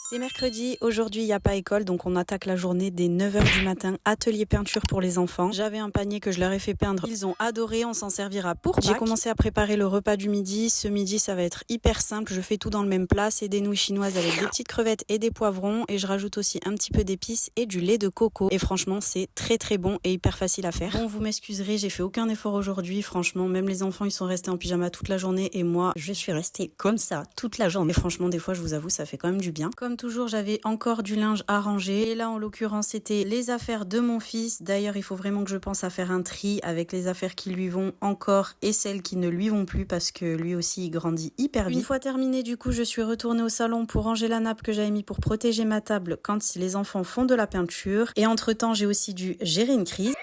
C'est mercredi, aujourd'hui il n'y a pas école, donc on attaque la journée dès 9h du matin, atelier peinture pour les enfants. J'avais un panier que je leur ai fait peindre, ils ont adoré, on s'en servira pour Pâques. J'ai commencé à préparer le repas du midi, ce midi ça va être hyper simple, je fais tout dans le même plat, c'est des nouilles chinoises avec des petites crevettes et des poivrons, et je rajoute aussi un petit peu d'épices et du lait de coco, et franchement c'est très très bon et hyper facile à faire. Bon, vous m'excuserez, j'ai fait aucun effort aujourd'hui, franchement, même les enfants ils sont restés en pyjama toute la journée, et moi je suis restée comme ça toute la journée. Et franchement des fois je vous avoue ça fait quand même du bien. Comme toujours, j'avais encore du linge à ranger. Et là, en l'occurrence, c'était les affaires de mon fils. D'ailleurs, il faut vraiment que je pense à faire un tri avec les affaires qui lui vont encore et celles qui ne lui vont plus parce que lui aussi, il grandit hyper vite. Une fois terminé, du coup, je suis retournée au salon pour ranger la nappe que j'avais mis pour protéger ma table quand les enfants font de la peinture. Et entre-temps, j'ai aussi dû gérer une crise.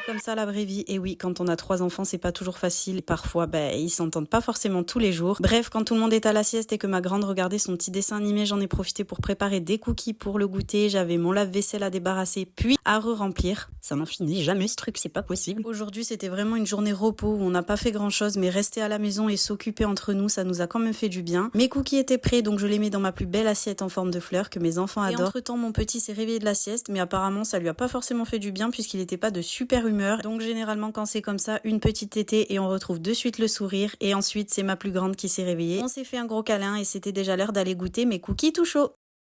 Comme ça la vraie vie, et oui, quand on a 3 enfants c'est pas toujours facile, parfois ils s'entendent pas forcément tous les jours. Bref, quand tout le monde est à la sieste et que ma grande regardait son petit dessin animé, j'en ai profité pour préparer des cookies pour le goûter, j'avais mon lave-vaisselle à débarrasser puis à re-remplir. Ça n'en finit jamais ce truc, c'est pas possible. Aujourd'hui c'était vraiment une journée repos où on n'a pas fait grand chose, mais rester à la maison et s'occuper entre nous, ça nous a quand même fait du bien. Mes cookies étaient prêts, donc je les mets dans ma plus belle assiette en forme de fleurs que mes enfants adorent. Et entre temps mon petit s'est réveillé de la sieste, mais apparemment ça lui a pas forcément fait du bien puisqu'il était pas de super humeur. Donc généralement quand c'est comme ça, une petite tétée et on retrouve de suite le sourire. Et ensuite c'est ma plus grande qui s'est réveillée. On s'est fait un gros câlin et c'était déjà l'heure d'aller goûter mes cookies tout chauds.